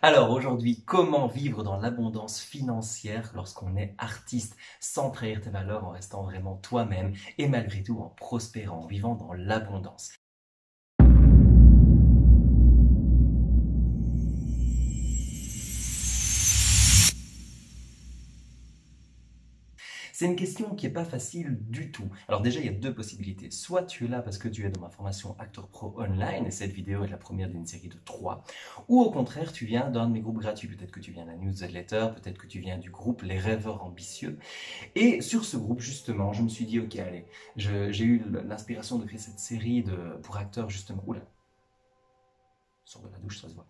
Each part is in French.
Alors aujourd'hui, comment vivre dans l'abondance financière lorsqu'on est artiste, sans trahir tes valeurs, en restant vraiment toi-même et malgré tout en prospérant, en vivant dans l'abondance. C'est une question qui n'est pas facile du tout. Alors déjà, il y a deux possibilités. Soit tu es là parce que tu es dans ma formation Acteur Pro Online, et cette vidéo est la première d'une série de 3, ou au contraire, tu viens d'un de mes groupes gratuits. Peut-être que tu viens de la newsletter, peut-être que tu viens du groupe Les Rêveurs Ambitieux. Et sur ce groupe, justement, je me suis dit, ok, allez, j'ai eu l'inspiration de créer cette série pour acteurs, justement. Oula, sors de la douche, ça se voit.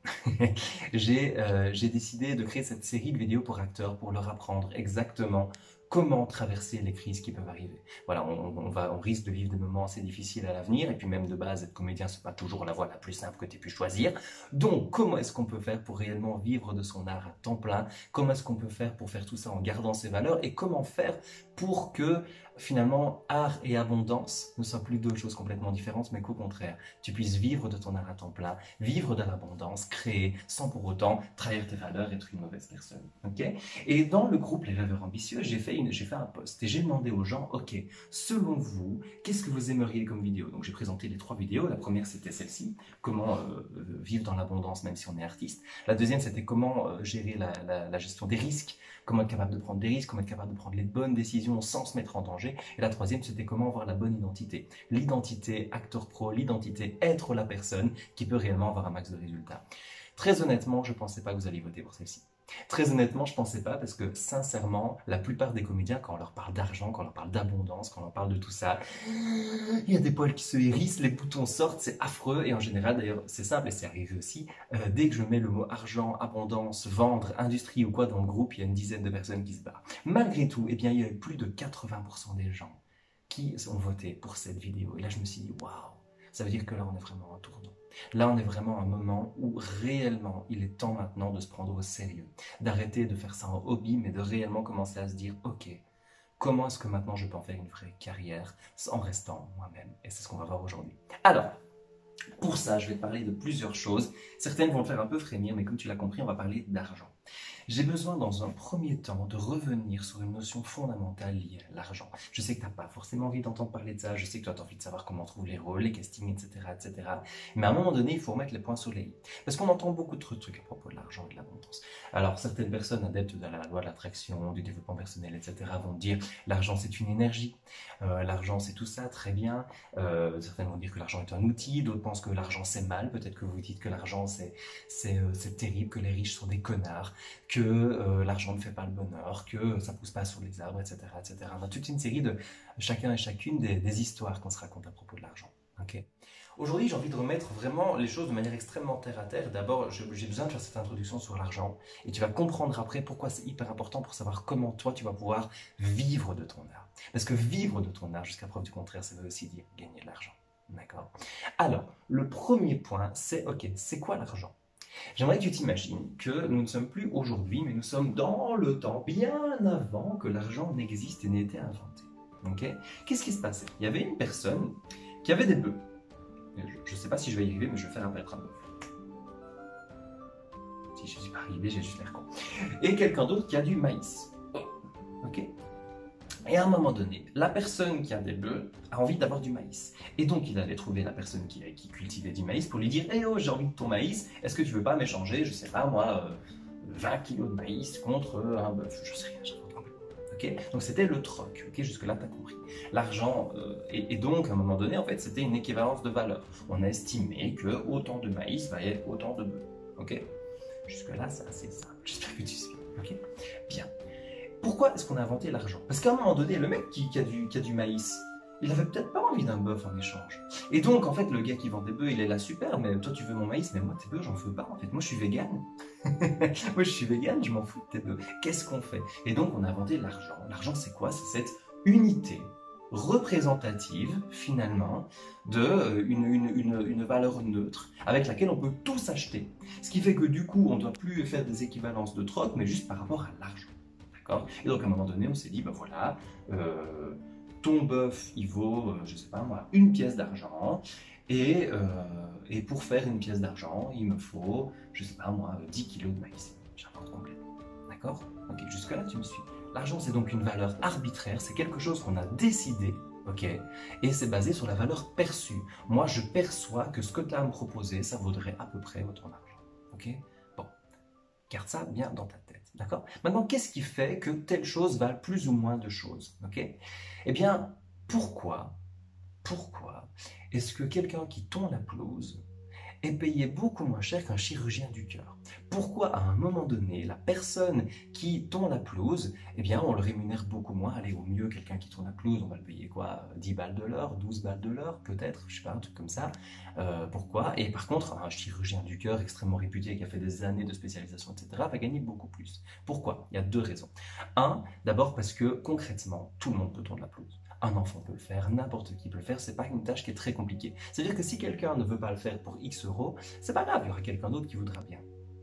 J'ai décidé de créer cette série de vidéos pour acteurs pour leur apprendre exactement comment traverser les crises qui peuvent arriver. Voilà, on risque de vivre des moments assez difficiles à l'avenir, et puis même de base, être comédien, c'est pas toujours la voie la plus simple que tu aies pu choisir. Donc, comment est-ce qu'on peut faire pour réellement vivre de son art à temps plein? Comment est-ce qu'on peut faire pour faire tout ça en gardant ses valeurs? Et comment faire pour que, finalement, art et abondance ne soient plus deux choses complètement différentes, mais qu'au contraire, tu puisses vivre de ton art à temps plein, vivre de l'abondance, créer, sans pour autant trahir tes valeurs, être une mauvaise personne. Okay, et dans le groupe Les Rêveurs Ambitieux, j'ai fait un post et j'ai demandé aux gens, ok, selon vous, qu'est-ce que vous aimeriez comme vidéo? Donc j'ai présenté les 3 vidéos. La première, c'était celle-ci, comment vivre dans l'abondance même si on est artiste. La deuxième, c'était comment gérer la gestion des risques, comment être capable de prendre des risques, comment être capable de prendre les bonnes décisions sans se mettre en danger. Et la troisième, c'était comment avoir la bonne identité. L'identité acteur pro, l'identité être la personne qui peut réellement avoir un max de résultats. Très honnêtement, je ne pensais pas que vous alliez voter pour celle-ci. Très honnêtement, je ne pensais pas parce que sincèrement, la plupart des comédiens, quand on leur parle d'argent, quand on leur parle d'abondance, quand on leur parle de tout ça, il y a des poils qui se hérissent, les boutons sortent, c'est affreux. Et en général, d'ailleurs, c'est simple et c'est arrivé aussi, dès que je mets le mot argent, abondance, vendre, industrie ou quoi dans le groupe, il y a une dizaine de personnes qui se barrent. Malgré tout, eh bien, il y a eu plus de 80% des gens qui ont voté pour cette vidéo. Et là, je me suis dit, waouh, ça veut dire que là, on est vraiment à un tournant. Là, on est vraiment à un moment où réellement, il est temps maintenant de se prendre au sérieux, d'arrêter de faire ça en hobby, mais de réellement commencer à se dire, ok, comment est-ce que maintenant je peux en faire une vraie carrière en restant moi-même? Et c'est ce qu'on va voir aujourd'hui. Alors, pour ça, je vais te parler de plusieurs choses. Certaines vont te faire un peu frémir, mais comme tu l'as compris, on va parler d'argent. J'ai besoin dans un premier temps de revenir sur une notion fondamentale liée à l'argent. Je sais que tu n'as pas forcément envie d'entendre parler de ça, je sais que tu as envie de savoir comment on trouve les rôles, les castings, etc., etc. Mais à un moment donné, il faut remettre les points sur les i. Parce qu'on entend beaucoup de trucs à propos de l'argent et de l'abondance. Alors, certaines personnes adeptes de la loi de l'attraction, du développement personnel, etc. vont dire l'argent c'est une énergie, l'argent c'est tout ça, très bien. Certaines vont dire que l'argent est un outil, d'autres pensent que l'argent c'est mal. Peut-être que vous dites que l'argent c'est terrible, que les riches sont des connards, que l'argent ne fait pas le bonheur, que ça ne pousse pas sur les arbres, etc., etc. On a toute une série de chacun et chacune des histoires qu'on se raconte à propos de l'argent. Okay. Aujourd'hui, j'ai envie de remettre vraiment les choses de manière extrêmement terre à terre. D'abord, j'ai besoin de faire cette introduction sur l'argent et tu vas comprendre après pourquoi c'est hyper important pour savoir comment toi tu vas pouvoir vivre de ton art. Parce que vivre de ton art, jusqu'à preuve du contraire, ça veut aussi dire gagner de l'argent. D'accord? Alors, le premier point, c'est ok, c'est quoi l'argent? J'aimerais que tu t'imagines que nous ne sommes plus aujourd'hui, mais nous sommes dans le temps, bien avant que l'argent n'existe et n'ait été inventé. Okay. Qu'est-ce qui se passait? Il y avait une personne qui avait des bœufs. Je ne sais pas si je vais y arriver, mais je vais faire apparaître un bœuf. Si je ne suis pas arrivé, j'ai juste l'air con. Et quelqu'un d'autre qui a du maïs. Ok. Et à un moment donné, la personne qui a des bœufs a envie d'avoir du maïs. Et donc, il allait trouver la personne qui cultivait du maïs pour lui dire « Eh oh, j'ai envie de ton maïs, est-ce que tu veux pas m'échanger, je sais pas moi, 20 kilos de maïs contre un bœuf ?» Je sais rien, j'invente complètement. Okay, donc, c'était le troc. Okay, jusque-là, tu as compris. L'argent, et donc, à un moment donné, en fait, c'était une équivalence de valeur. On a estimé que autant de maïs valait autant de bœufs. Okay, jusque-là, c'est assez simple. J'espère que tu suis. Okay, bien. Pourquoi est-ce qu'on a inventé l'argent? Parce qu'à un moment donné, le mec qui a du maïs, il avait peut-être pas envie d'un bœuf en échange. Et donc, en fait, le gars qui vend des bœufs, il est là, super, mais toi, tu veux mon maïs, mais moi, tes bœufs, j'en veux pas. En fait, moi, je suis vegan. Moi, je suis vegan, je m'en fous de tes bœufs. Qu'est-ce qu'on fait? Et donc, on a inventé l'argent. L'argent, c'est quoi? C'est cette unité représentative, finalement, une valeur neutre avec laquelle on peut tout s'acheter. Ce qui fait que, du coup, on ne doit plus faire des équivalences de troc, mais juste par rapport à l'argent. Et donc à un moment donné, on s'est dit, ben voilà, ton bœuf, il vaut, je sais pas moi, une pièce d'argent, Et pour faire une pièce d'argent, il me faut, je sais pas moi, 10 kilos de maïs. J'invente complètement. D'accord? Ok, jusque-là, tu me suis. L'argent, c'est donc une valeur arbitraire, c'est quelque chose qu'on a décidé, ok? Et c'est basé sur la valeur perçue. Moi, je perçois que ce que tu as à me proposer, ça vaudrait à peu près autant d'argent. Ok? Bon, garde ça bien dans ta tête. D'accord? Maintenant, qu'est-ce qui fait que telle chose valent plus ou moins de choses? Ok? Eh bien, pourquoi est-ce que quelqu'un qui tond la pelouse est payé beaucoup moins cher qu'un chirurgien du cœur? Pourquoi, à un moment donné, la personne qui tond la pelouse, eh bien, on le rémunère beaucoup moins? Allez, au mieux, quelqu'un qui tond la pelouse, on va le payer quoi? 10 balles de l'heure, 12 balles de l'heure, peut-être, je sais pas, un truc comme ça. Pourquoi? Et par contre, un chirurgien du cœur extrêmement réputé, qui a fait des années de spécialisation, etc., va gagner beaucoup plus. Pourquoi? Il y a deux raisons. Un, d'abord parce que, concrètement, tout le monde peut tondre la pelouse. Un enfant peut le faire, n'importe qui peut le faire, c'est pas une tâche qui est très compliquée. C'est-à-dire que si quelqu'un ne veut pas le faire pour X euros, c'est pas grave, il y aura quelqu'un d'autre qui voudra bien.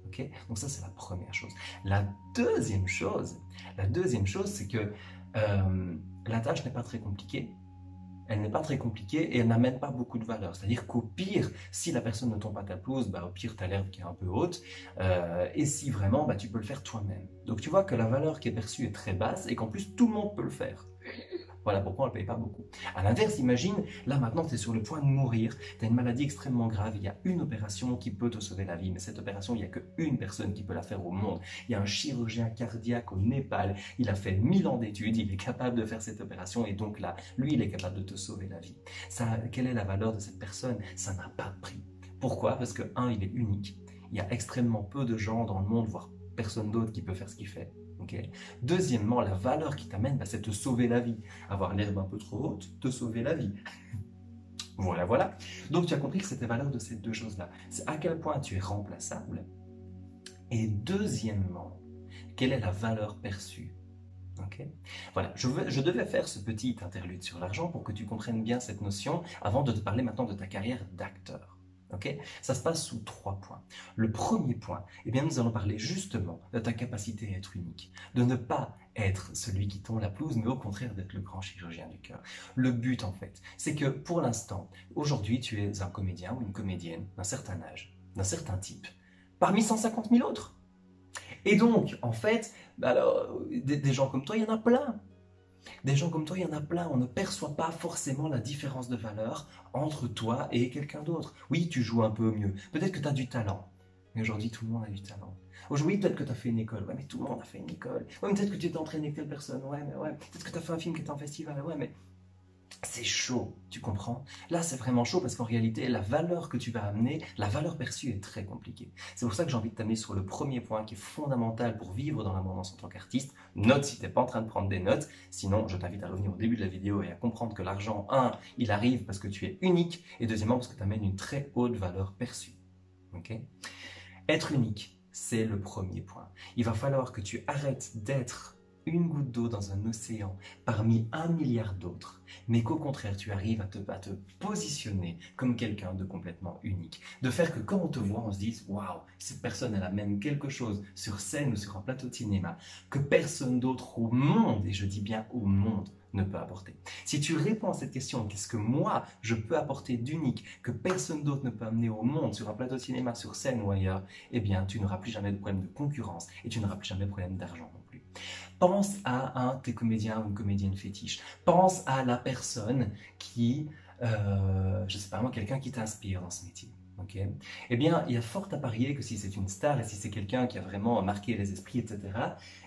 Okay? Donc ça, c'est la première chose. La deuxième chose, c'est que la tâche n'est pas très compliquée. Elle n'est pas très compliquée et elle n'amène pas beaucoup de valeur. C'est-à-dire qu'au pire, si la personne ne tombe pas ta pelouse, bah, au pire, tu as l'herbe qui est un peu haute. Et si vraiment, bah, tu peux le faire toi-même. Donc tu vois que la valeur qui est perçue est très basse et qu'en plus, tout le monde peut le faire. Voilà pourquoi on ne le paye pas beaucoup. À l'inverse, imagine, là maintenant tu es sur le point de mourir, tu as une maladie extrêmement grave, il y a une opération qui peut te sauver la vie, mais cette opération, il n'y a qu'une personne qui peut la faire au monde. Il y a un chirurgien cardiaque au Népal, il a fait 1000 ans d'études, il est capable de faire cette opération et donc là, lui, il est capable de te sauver la vie. Ça, quelle est la valeur de cette personne? Ça n'a pas de prix. Pourquoi? Parce que, un, il est unique. Il y a extrêmement peu de gens dans le monde, voire personne d'autre qui peut faire ce qu'il fait. Okay. Deuxièmement, la valeur qui t'amène, bah, c'est te sauver la vie. Avoir l'herbe un peu trop haute, te sauver la vie. Voilà, voilà. Donc tu as compris que c'était valeur de ces deux choses-là. C'est à quel point tu es remplaçable. Et deuxièmement, quelle est la valeur perçue? Okay. Voilà, je devais faire ce petit interlude sur l'argent pour que tu comprennes bien cette notion avant de te parler maintenant de ta carrière d'acteur. Okay. Ça se passe sous 3 points. Le premier point, eh bien, nous allons parler justement de ta capacité à être unique, de ne pas être celui qui tond la pelouse, mais au contraire d'être le grand chirurgien du cœur. Le but, en fait, c'est que pour l'instant, aujourd'hui, tu es un comédien ou une comédienne d'un certain âge, d'un certain type, parmi 150 000 autres. Et donc, en fait, alors, des gens comme toi, il y en a plein. Des gens comme toi, il y en a plein. On ne perçoit pas forcément la différence de valeur entre toi et quelqu'un d'autre. Oui, tu joues un peu mieux. Peut-être que tu as du talent. Mais aujourd'hui, tout le monde a du talent. Aujourd'hui, peut-être que tu as fait une école. Ouais, mais tout le monde a fait une école. Ouais, mais peut-être que tu t'es entraîné avec telle personne. Ouais, mais ouais. Peut-être que tu as fait un film qui était en festival. Ouais, mais c'est chaud, tu comprends? Là, c'est vraiment chaud parce qu'en réalité, la valeur que tu vas amener, la valeur perçue est très compliquée. C'est pour ça que j'ai envie de t'amener sur le premier point qui est fondamental pour vivre dans l'abondance en tant qu'artiste. Note si tu n'es pas en train de prendre des notes. Sinon, je t'invite à revenir au début de la vidéo et à comprendre que l'argent, un, il arrive parce que tu es unique et deuxièmement, parce que tu amènes une très haute valeur perçue. Okay? Être unique, c'est le premier point. Il va falloir que tu arrêtes d'être une goutte d'eau dans un océan parmi 1 milliard d'autres, mais qu'au contraire tu arrives à te positionner comme quelqu'un de complètement unique. De faire que quand on te voit, on se dise « Waouh, cette personne elle a même quelque chose sur scène ou sur un plateau de cinéma que personne d'autre au monde, et je dis bien au monde, ne peut apporter. » Si tu réponds à cette question, qu'est-ce que moi je peux apporter d'unique que personne d'autre ne peut amener au monde sur un plateau de cinéma, sur scène ou ailleurs, eh bien tu n'auras plus jamais de problème de concurrence et tu n'auras plus jamais de problème d'argent non plus. Pense à un de tes comédiens ou une comédienne fétiche. Pense à la personne qui, je ne sais pas moi, quelqu'un qui t'inspire dans ce métier. Okay. Eh bien, il y a fort à parier que si c'est une star et si c'est quelqu'un qui a vraiment marqué les esprits, etc.,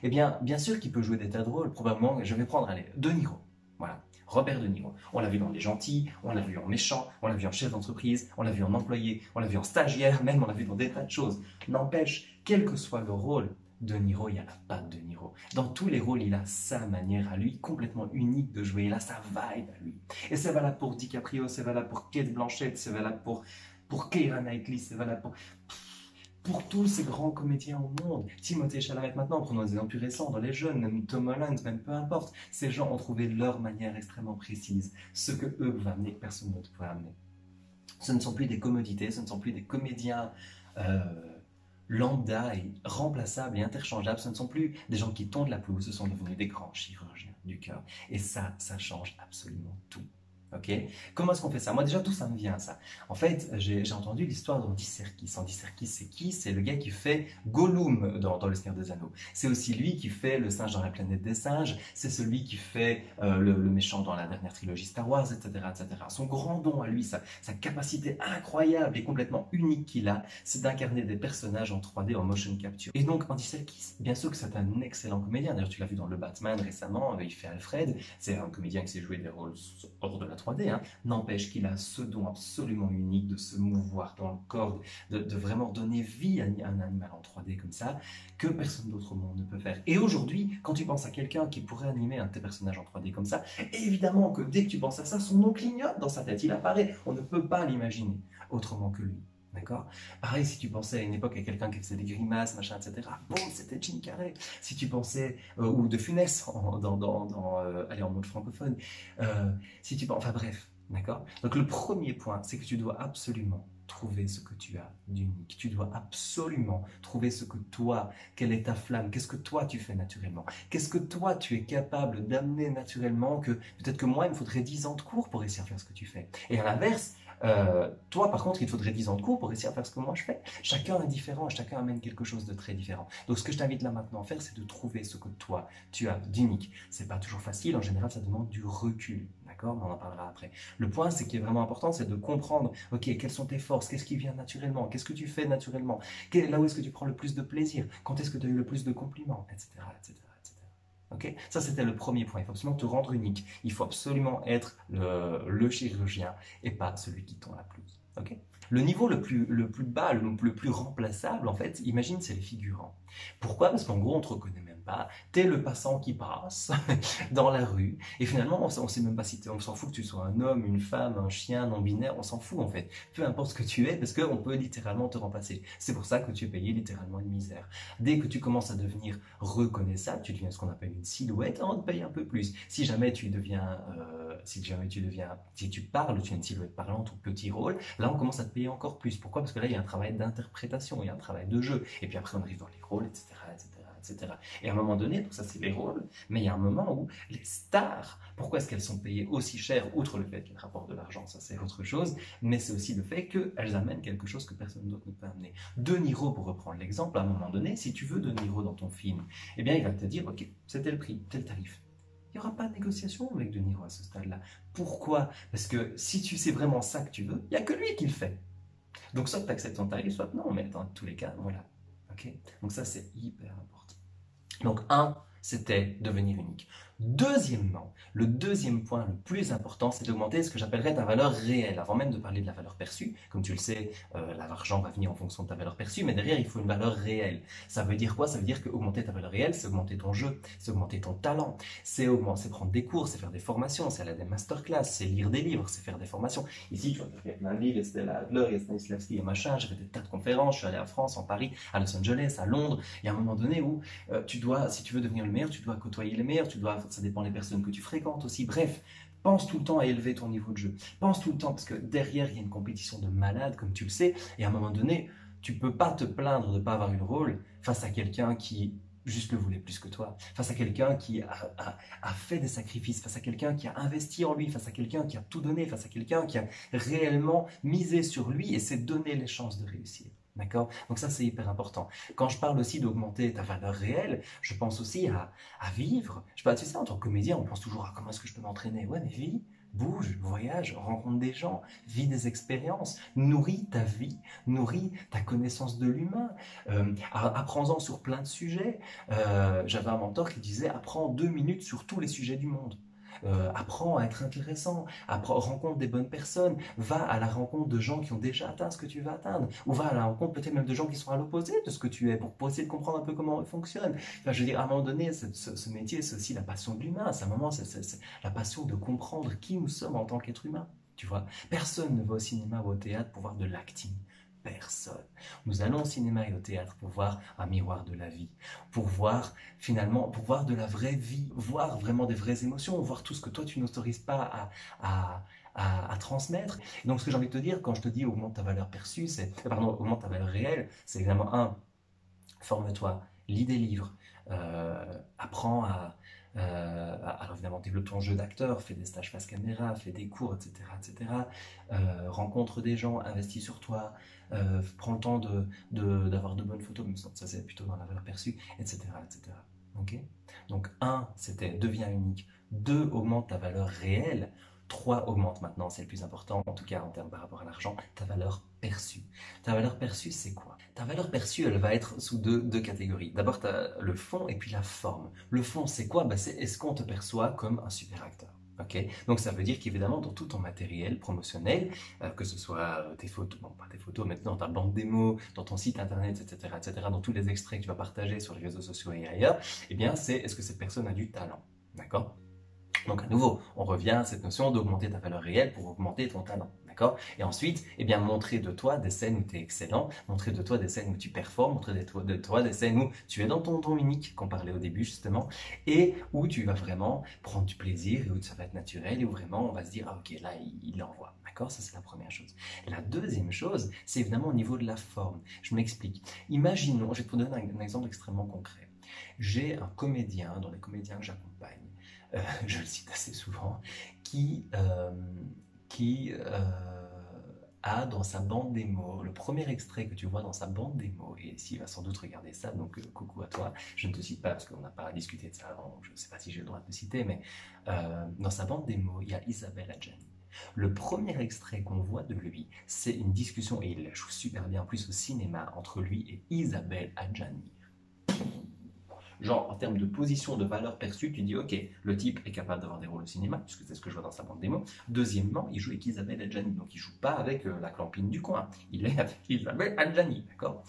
eh bien sûr qu'il peut jouer des tas de rôles. Probablement, je vais prendre, allez, De Niro. Voilà, Robert De Niro. On l'a vu dans Les Gentils, on l'a vu en méchant, on l'a vu en chef d'entreprise, on l'a vu en employé, on l'a vu en stagiaire, même on l'a vu dans des tas de choses. N'empêche, quel que soit le rôle, De Niro, il n'y a la patte De Niro. Dans tous les rôles, il a sa manière à lui, complètement unique de jouer. Il a sa vibe à lui. Et c'est valable pour DiCaprio, c'est valable pour Cate Blanchett, c'est valable pour Keira Knightley, c'est valable pour tous ces grands comédiens au monde. Timothée Chalamet maintenant, prenons des exemples plus récents, dans les jeunes, même Tom Holland, même peu importe. Ces gens ont trouvé leur manière extrêmement précise, ce que eux peuvent amener, que personne d'autre peut amener. Ce ne sont plus des commodités, ce ne sont plus des comédiens lambda et remplaçables et interchangeables. Ce ne sont plus des gens qui tondent la pelouse, ce sont devenus des grands chirurgiens du cœur. Et ça change absolument tout. Ok. Comment est-ce qu'on fait ça? Moi déjà, tout ça me vient, ça. En fait, j'ai entendu l'histoire d'Andy Serkis. Andy Serkis, c'est qui? C'est le gars qui fait Gollum dans Le Seigneur des Anneaux. C'est aussi lui qui fait le singe dans la planète des singes. C'est celui qui fait le méchant dans la dernière trilogie Star Wars, etc., etc. Son grand don à lui, sa capacité incroyable et complètement unique qu'il a, c'est d'incarner des personnages en 3D, en motion capture. Et donc, Andy Serkis, bien sûr que c'est un excellent comédien. D'ailleurs, tu l'as vu dans Le Batman récemment, il fait Alfred. C'est un comédien qui sait jouer des rôles hors de la 3D, hein. N'empêche qu'il a ce don absolument unique de se mouvoir dans le corps, de vraiment donner vie à un animal en 3D comme ça, que personne d'autre au monde ne peut faire. Et aujourd'hui, quand tu penses à quelqu'un qui pourrait animer un de tes personnages en 3D comme ça, évidemment que dès que tu penses à ça, son nom clignote dans sa tête, il apparaît. On ne peut pas l'imaginer autrement que lui. D'accord? Pareil, si tu pensais à une époque à quelqu'un qui faisait des grimaces, machin, etc., boum, c'était Jim Carrey. Si tu pensais, ou de Funès, allez, en mode francophone, si tu penses, enfin bref, d'accord? Donc le premier point, c'est que tu dois absolument trouver ce que tu as d'unique. Tu dois absolument trouver ce que toi, quelle est ta flamme, qu'est-ce que toi tu fais naturellement, qu'est-ce que toi tu es capable d'amener naturellement, que peut-être que moi, il me faudrait 10 ans de cours pour réussir à faire ce que tu fais. Et à l'inverse, toi, par contre, il te faudrait 10 ans de cours pour réussir à faire ce que moi je fais. Chacun est différent, chacun amène quelque chose de très différent. Donc, ce que je t'invite là maintenant à faire, c'est de trouver ce que toi, tu as d'unique. C'est pas toujours facile, en général, ça demande du recul. D'accord? On en parlera après. Le point, c'est qui est vraiment important, c'est de comprendre, ok, quelles sont tes forces, qu'est-ce qui vient naturellement, qu'est-ce que tu fais naturellement, là où est-ce que tu prends le plus de plaisir, quand est-ce que tu as eu le plus de compliments, etc., etc. Okay, ça, c'était le premier point. Il faut absolument te rendre unique. Il faut absolument être le chirurgien et pas celui qui tond la pelouse. Okay, le niveau le plus bas, le plus remplaçable, en fait, imagine, c'est les figurants. Pourquoi? Parce qu'en gros, on ne te reconnaît même pas. T'es le passant qui passe dans la rue. Et finalement, on ne sait même pas si on s'en fout que tu sois un homme, une femme, un chien, non-binaire. On s'en fout, en fait. Peu importe ce que tu es, parce qu'on peut littéralement te remplacer. C'est pour ça que tu es payé littéralement une misère. Dès que tu commences à devenir reconnaissable, tu deviens ce qu'on appelle une silhouette, on te paye un peu plus. Si jamais tu deviens, si tu parles, tu es une silhouette parlante ou petit rôle, là on commence à te payer encore plus. Pourquoi? Parce que là il y a un travail d'interprétation, il y a un travail de jeu, et puis après on arrive dans les rôles, etc., etc., etc. Et à un moment donné, donc ça c'est les rôles, mais il y a un moment où les stars, pourquoi est-ce qu'elles sont payées aussi cher, outre le fait qu'elles rapportent de l'argent, ça c'est autre chose, mais c'est aussi le fait qu'elles amènent quelque chose que personne d'autre ne peut amener. De Niro, pour reprendre l'exemple, à un moment donné, si tu veux De Niro dans ton film, eh bien il va te dire, ok, c'était le prix, tel tarif. Il n'y aura pas de négociation avec De Niro à ce stade-là. Pourquoi? Parce que si tu sais vraiment ça que tu veux, il n'y a que lui qui le fait. Donc soit tu acceptes ton tarif, soit non, mais dans tous les cas, voilà. Okay, donc ça, c'est hyper important. Donc un, c'était devenir unique. Deuxièmement, le deuxième point le plus important, c'est d'augmenter ce que j'appellerais ta valeur réelle. Avant même de parler de la valeur perçue, comme tu le sais, l'argent va venir en fonction de ta valeur perçue, mais derrière, il faut une valeur réelle. Ça veut dire quoi? Ça veut dire qu'augmenter ta valeur réelle, c'est augmenter ton jeu, c'est augmenter ton talent, c'est prendre des cours, c'est faire des formations, c'est aller à des masterclass, c'est lire des livres, c'est faire des formations. Ici, tu vois, il y a plein de livres, il y a Stella Adler, il y a Stanislavski et machin, j'ai fait des tas de conférences, je suis allé à France, en Paris, à Los Angeles, à Londres. Il y a un moment donné où tu dois, si tu veux devenir le meilleur, tu dois côtoyer les meilleurs, ça dépend des personnes que tu fréquentes aussi. Bref, pense tout le temps à élever ton niveau de jeu. Pense tout le temps, parce que derrière, il y a une compétition de malades, comme tu le sais, et à un moment donné, tu peux pas te plaindre de ne pas avoir eu le rôle face à quelqu'un qui juste le voulait plus que toi, face à quelqu'un qui a fait des sacrifices, face à quelqu'un qui a investi en lui, face à quelqu'un qui a tout donné, face à quelqu'un qui a réellement misé sur lui et s'est donné les chances de réussir. D'accord? Donc ça, c'est hyper important. Quand je parle aussi d'augmenter ta valeur réelle, je pense aussi à vivre. Je sais pas, tu sais, en tant que comédien, on pense toujours à comment est-ce que je peux m'entraîner. Ouais, mais vis, bouge, voyage, rencontre des gens, vis des expériences, nourris ta vie, nourris ta connaissance de l'humain, apprends-en sur plein de sujets. J'avais un mentor qui disait, apprends 2 minutes sur tous les sujets du monde. Apprends à être intéressant, rencontre des bonnes personnes, va à la rencontre de gens qui ont déjà atteint ce que tu veux atteindre, ou va à la rencontre peut-être même de gens qui sont à l'opposé de ce que tu es, pour essayer de comprendre un peu comment on fonctionne. Enfin, je veux dire, à un moment donné, ce métier, c'est aussi la passion de l'humain, c'est un moment, c'est la passion de comprendre qui nous sommes en tant qu'être humain. Tu vois, personne ne va au cinéma ou au théâtre pour voir de l'acting. Personne. Nous allons au cinéma et au théâtre pour voir un miroir de la vie, pour voir finalement, pour voir de la vraie vie, voir vraiment des vraies émotions, voir tout ce que toi tu n'autorises pas à transmettre. Et donc ce que j'ai envie de te dire quand je te dis augmente ta valeur perçue, augmente ta valeur réelle, c'est évidemment forme-toi, lis des livres, apprends Alors évidemment, développe ton jeu d'acteur, fais des stages face caméra, fais des cours, etc. etc. Rencontre des gens, investis sur toi, prends le temps d'avoir de bonnes photos, mais ça c'est plutôt dans la valeur perçue, etc. etc. Ok. Donc 1, c'était deviens unique. 2, augmente ta valeur réelle. 3, augmente maintenant, c'est le plus important, en tout cas en termes par rapport à l'argent, ta valeur perçue. Ta valeur perçue, c'est quoi? Ta valeur perçue, elle va être sous deux catégories. D'abord, tu as le fond et puis la forme. Le fond, c'est quoi? C'est est-ce qu'on te perçoit comme un super acteur? Okay. Donc ça veut dire qu'évidemment dans tout ton matériel promotionnel, que ce soit tes photos, non pas tes photos, mais dans ta bande démo, dans ton site internet, etc., dans tous les extraits que tu vas partager sur les réseaux sociaux et ailleurs, eh bien c'est est-ce que cette personne a du talent, d'accord? Donc à nouveau, on revient à cette notion d'augmenter ta valeur réelle pour augmenter ton talent. D'accord? Et ensuite, eh bien, montrer de toi des scènes où tu es excellent, montrer de toi des scènes où tu performes, montrer de toi des scènes où tu es dans ton ton unique, qu'on parlait au début justement, et où tu vas vraiment prendre du plaisir et où ça va être naturel et où vraiment on va se dire, ah ok, là, il l'envoie. D'accord? Ça, c'est la première chose. La deuxième chose, c'est évidemment au niveau de la forme. Je m'explique. Imaginons, je vais te donner un exemple extrêmement concret. J'ai un comédien, dans les comédiens que j'accompagne, je le cite assez souvent, qui a dans sa bande démo, le premier extrait que tu vois dans sa bande démo, et s'il va sans doute regarder ça, donc coucou à toi, je ne te cite pas parce qu'on n'a pas discuté de ça avant, je ne sais pas si j'ai le droit de te citer, mais dans sa bande démo, il y a Isabelle Adjani. Le premier extrait qu'on voit de lui, c'est une discussion, et il la joue super bien en plus au cinéma, entre lui et Isabelle Adjani. Genre, en termes de position, de valeur perçue, tu dis, ok, le type est capable d'avoir des rôles au cinéma, puisque c'est ce que je vois dans sa bande démo. Deuxièmement, il joue avec Isabelle Adjani, donc il joue pas avec la clampine du coin, il est avec Isabelle Adjani, d'accord?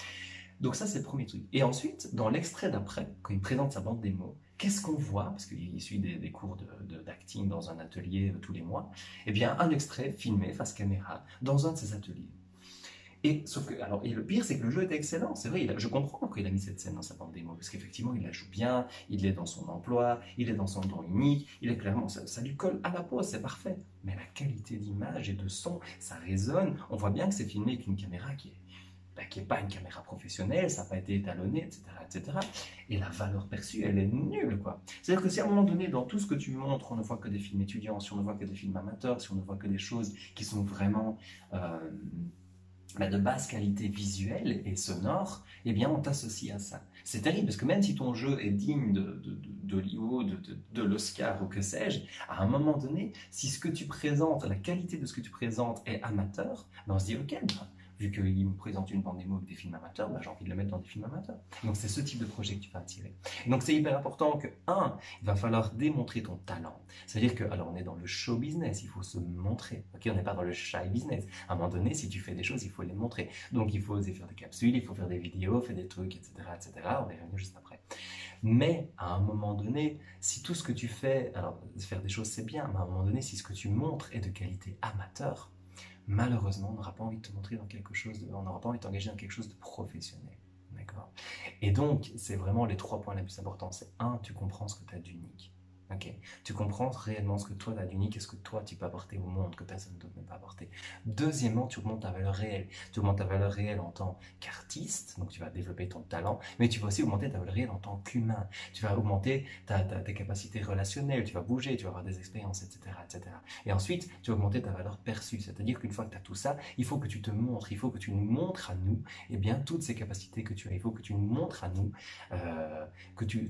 Donc ça, c'est le premier truc. Et ensuite, dans l'extrait d'après, quand il présente sa bande démo, qu'est-ce qu'on voit? Parce qu'il suit des cours d'acting dans un atelier tous les mois. Eh bien, un extrait filmé face caméra dans un de ses ateliers. Et, sauf que, alors, et le pire, c'est que le jeu était excellent. C'est vrai, je comprends qu'il a mis cette scène dans sa bande démo, parce qu'effectivement, il la joue bien, il est dans son emploi, il est dans son don unique, il est clairement, ça lui colle à la peau, c'est parfait. Mais la qualité d'image et de son, ça résonne. On voit bien que c'est filmé avec une caméra qui est pas une caméra professionnelle, ça n'a pas été étalonné, etc., etc. Et la valeur perçue, elle est nulle, quoi. C'est-à-dire que si à un moment donné, dans tout ce que tu montres, on ne voit que des films étudiants, si on ne voit que des films amateurs, si on ne voit que des choses qui sont vraiment de basse qualité visuelle et sonore, eh bien on t'associe à ça. C'est terrible parce que même si ton jeu est digne d'Hollywood, de l'Oscar ou que sais-je, à un moment donné, si ce que tu présentes, la qualité de ce que tu présentes est amateur, ben on se dit ok, vu qu'il me présente une bande démo avec des films amateurs, ben j'ai envie de le mettre dans des films amateurs. Donc c'est ce type de projet que tu vas attirer. Et donc c'est hyper important que, il va falloir démontrer ton talent. C'est-à-dire que, alors on est dans le show business, il faut se montrer. Ok, on n'est pas dans le shy business. À un moment donné, si tu fais des choses, il faut les montrer. Donc il faut oser faire des capsules, il faut faire des vidéos, faire des trucs, etc., etc. On va y revenir juste après. Mais à un moment donné, si tout ce que tu fais, alors faire des choses c'est bien, mais à un moment donné, si ce que tu montres est de qualité amateur, malheureusement, on n'aura pas envie de te montrer dans quelque chose, on n'aura pas envie de t'engager dans quelque chose de professionnel. D'accord? Et donc, c'est vraiment les 3 points les plus importants. C'est 1, tu comprends ce que tu as d'unique. Okay. Tu comprends réellement ce que toi tu as d'unique et ce que toi tu peux apporter au monde que personne d'autre ne peut apporter. Deuxièmement, tu augmentes ta valeur réelle. Tu augmentes ta valeur réelle en tant qu'artiste, donc tu vas développer ton talent, mais tu vas aussi augmenter ta valeur réelle en tant qu'humain. Tu vas augmenter tes capacités relationnelles, tu vas bouger, tu vas avoir des expériences, etc., etc. Et ensuite, tu vas augmenter ta valeur perçue, c'est-à-dire qu'une fois que tu as tout ça, il faut que tu te montres, il faut que tu nous montres à nous, eh bien, toutes ces capacités que tu as. Il faut que tu nous montres à nous,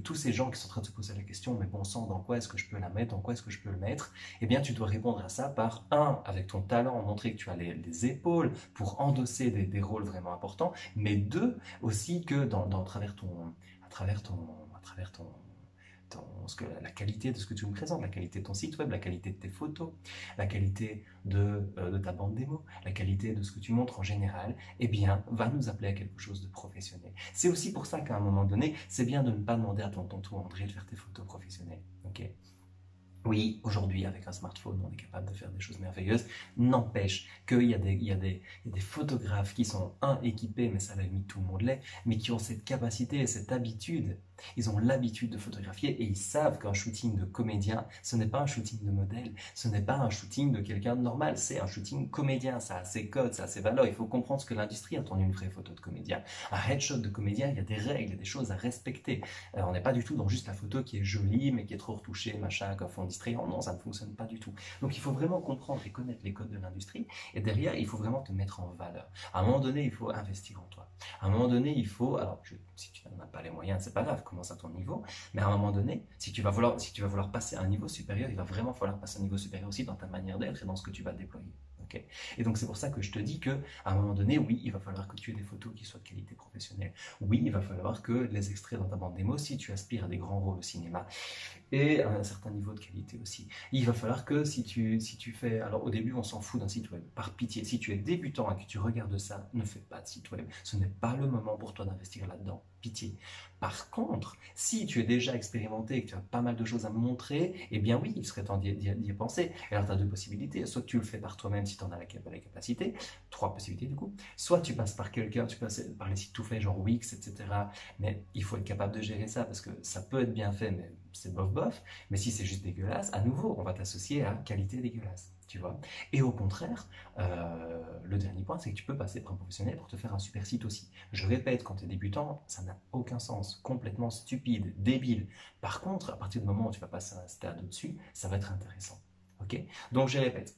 tous ces gens qui sont en train de se poser la question, mais bon sang, dans quoi est-ce que je peux la mettre, dans quoi est-ce que je peux le mettre, eh bien tu dois répondre à ça par avec ton talent, montrer que tu as les épaules pour endosser des rôles vraiment importants, mais 2, aussi que à travers la qualité de ce que tu me présentes, la qualité de ton site web, la qualité de tes photos, la qualité de ta bande démo, la qualité de ce que tu montres en général, eh bien, va nous appeler à quelque chose de professionnel. C'est aussi pour ça qu'à un moment donné, c'est bien de ne pas demander à ton tonton André de faire tes photos professionnelles. Okay. Oui, aujourd'hui, avec un smartphone, on est capable de faire des choses merveilleuses. N'empêche qu'il y a des photographes qui sont, équipés, mais ça, à la limite, tout le monde l'est, mais qui ont cette capacité et cette habitude. Ils ont l'habitude de photographier et ils savent qu'un shooting de comédien, ce n'est pas un shooting de modèle, ce n'est pas un shooting de quelqu'un de normal, c'est un shooting comédien. Ça a ses codes, ça a ses valeurs. Il faut comprendre ce que l'industrie attend d'une vraie photo de comédien. Un headshot de comédien, il y a des règles, il y a des choses à respecter. On n'est pas du tout dans juste la photo qui est jolie, mais qui est trop retouchée, machin, qu'un fond distrayant. Non, ça ne fonctionne pas du tout. Donc il faut vraiment comprendre et connaître les codes de l'industrie. Et derrière, il faut vraiment te mettre en valeur. À un moment donné, il faut investir en toi. À un moment donné, il faut, si tu n'en as pas les moyens, c'est pas grave, commence à ton niveau. Mais à un moment donné, si tu vas vouloir passer à un niveau supérieur, il va vraiment falloir passer à un niveau supérieur aussi dans ta manière d'être et dans ce que tu vas déployer. Okay. Et donc c'est pour ça que je te dis que à un moment donné, oui, il va falloir que tu aies des photos qui soient de qualité professionnelle. Oui, il va falloir que les extraits dans ta bande démo, si tu aspires à des grands rôles au cinéma, et à un certain niveau de qualité aussi. Il va falloir que si tu fais, alors au début on s'en fout d'un site web, par pitié, si tu es débutant et que tu regardes ça, ne fais pas de site web. Ce n'est pas le moment pour toi d'investir là-dedans, pitié. Par contre, si tu es déjà expérimenté et que tu as pas mal de choses à me montrer, eh bien oui, il serait temps d'y penser. Et alors tu as deux possibilités, soit tu le fais par toi-même si tu en as la capacité, trois possibilités du coup, soit tu passes par quelqu'un, tu passes par les sites tout faits genre Wix, etc. Mais il faut être capable de gérer ça parce que ça peut être bien fait, mais c'est bof bof. Mais si c'est juste dégueulasse, à nouveau, on va t'associer à qualité dégueulasse, tu vois. Et au contraire, le dernier point, c'est que tu peux passer par un professionnel pour te faire un super site aussi. Je répète, quand tu es débutant, ça n'a aucun sens, complètement stupide, débile. Par contre, à partir du moment où tu vas passer un stade au-dessus, ça va être intéressant. Ok. Donc je répète,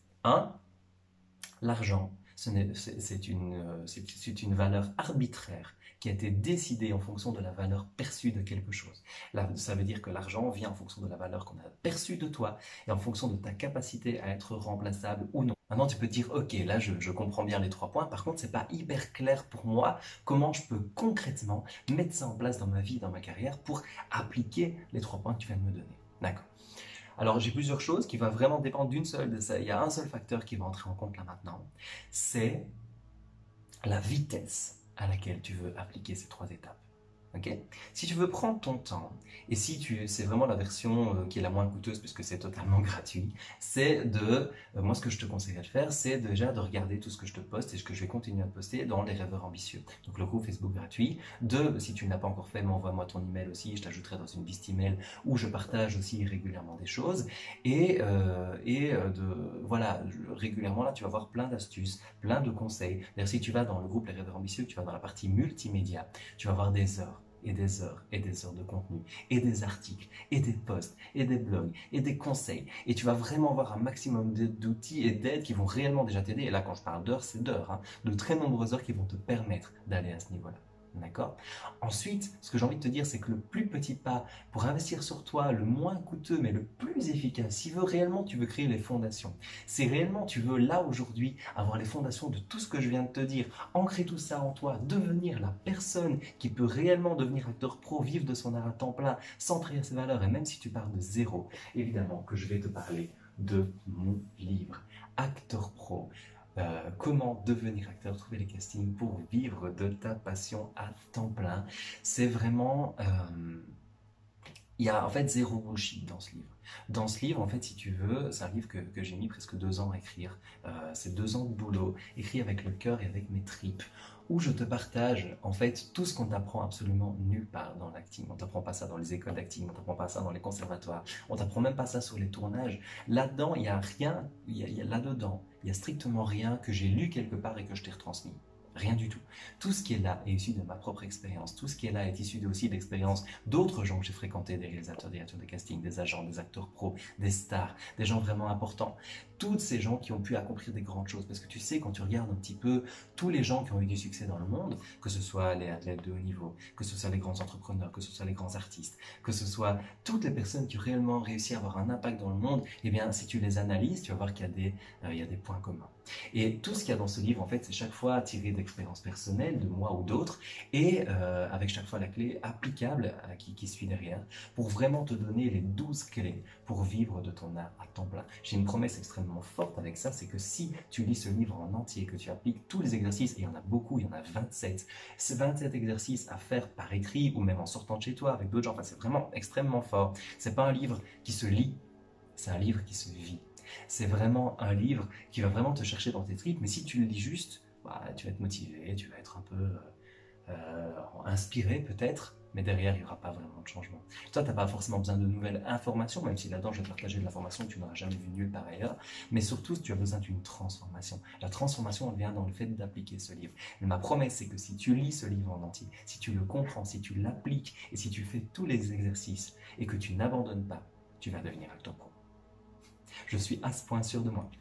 l'argent, c'est une valeur arbitraire qui a été décidée en fonction de la valeur perçue de quelque chose. Là, ça veut dire que l'argent vient en fonction de la valeur qu'on a perçue de toi et en fonction de ta capacité à être remplaçable ou non. Maintenant, tu peux te dire, ok, là, je comprends bien les 3 points. Par contre, c'est pas hyper clair pour moi comment je peux concrètement mettre ça en place dans ma vie, dans ma carrière, pour appliquer les 3 points que tu viens de me donner. D'accord. Alors j'ai plusieurs choses qui vont vraiment dépendre d'une seule de ça. Il y a un seul facteur qui va entrer en compte là maintenant, c'est la vitesse à laquelle tu veux appliquer ces 3 étapes. Okay. Si tu veux prendre ton temps, et c'est vraiment la version qui est la moins coûteuse puisque c'est totalement gratuit, moi ce que je te conseille de faire, c'est déjà de regarder tout ce que je te poste et ce que je vais continuer à te poster dans les rêveurs ambitieux. Donc le groupe Facebook gratuit. Si tu ne l'as pas encore fait, envoie-moi ton email aussi, je t'ajouterai dans une liste email où je partage aussi régulièrement des choses. Voilà, régulièrement là, tu vas voir plein d'astuces, plein de conseils. D'ailleurs, si tu vas dans le groupe Les Rêveurs Ambitieux, tu vas dans la partie multimédia, tu vas voir des heures et des heures et des heures de contenu, et des articles, et des posts, et des blogs, et des conseils. Et tu vas vraiment avoir un maximum d'outils et d'aides qui vont réellement déjà t'aider. Et là, quand je parle d'heures, c'est d'heures, hein, de très nombreuses heures qui vont te permettre d'aller à ce niveau-là. D'accord. Ensuite, ce que j'ai envie de te dire, c'est que le plus petit pas pour investir sur toi, le moins coûteux, mais le plus efficace, si réellement tu veux créer les fondations, si réellement tu veux là aujourd'hui avoir les fondations de tout ce que je viens de te dire, ancrer tout ça en toi, devenir la personne qui peut réellement devenir acteur pro, vivre de son art à temps plein, sans trahir ses valeurs, et même si tu pars de zéro, évidemment que je vais te parler de mon livre, Acteur Pro. Comment devenir acteur, trouver les castings pour vivre de ta passion à temps plein. C'est vraiment... il y a en fait zéro bullshit dans ce livre. Dans ce livre, en fait, si tu veux, c'est un livre que j'ai mis presque 2 ans à écrire. C'est 2 ans de boulot, écrit avec le cœur et avec mes tripes, où je te partage en fait tout ce qu'on t'apprend absolument nulle part dans l'acting. On t'apprend pas ça dans les écoles d'acting, on t'apprend pas ça dans les conservatoires, on t'apprend même pas ça sur les tournages. Là-dedans, il y a rien, là-dedans, il y a strictement rien que j'ai lu quelque part et que je t'ai retransmis. Rien du tout. Tout ce qui est là est issu de ma propre expérience. Tout ce qui est là est issu aussi de l'expérience d'autres gens que j'ai fréquentés, des réalisateurs, des directeurs de casting, des agents, des acteurs pros, des stars, des gens vraiment importants. Toutes ces gens qui ont pu accomplir des grandes choses. Parce que tu sais, quand tu regardes un petit peu tous les gens qui ont eu du succès dans le monde, que ce soit les athlètes de haut niveau, que ce soit les grands entrepreneurs, que ce soit les grands artistes, que ce soit toutes les personnes qui ont réellement réussi à avoir un impact dans le monde, eh bien, si tu les analyses, tu vas voir qu'il y a des points communs. Et tout ce qu'il y a dans ce livre, en fait, c'est chaque fois tiré d'expériences personnelles, de moi ou d'autres, et avec chaque fois la clé applicable qui suit derrière, pour vraiment te donner les 12 clés pour vivre de ton art à temps plein. J'ai une promesse extrêmement forte avec ça, c'est que si tu lis ce livre en entier, que tu appliques tous les exercices, et il y en a beaucoup, il y en a 27, c'est 27 exercices à faire par écrit, ou même en sortant de chez toi avec d'autres gens, enfin c'est vraiment extrêmement fort. C'est pas un livre qui se lit, c'est un livre qui se vit. C'est vraiment un livre qui va vraiment te chercher dans tes tripes, mais si tu le lis juste, bah, tu vas être motivé, tu vas être un peu inspiré peut-être, mais derrière, il n'y aura pas vraiment de changement. Toi, tu n'as pas forcément besoin de nouvelles informations, même si là-dedans, je vais te partager de l'information que tu n'auras jamais vue nulle part ailleurs, mais surtout, tu as besoin d'une transformation. La transformation, elle vient dans le fait d'appliquer ce livre. Et ma promesse, c'est que si tu lis ce livre en entier, si tu le comprends, si tu l'appliques, et si tu fais tous les exercices, et que tu n'abandonnes pas, tu vas devenir acteur pro. Je suis à ce point sûr de moi.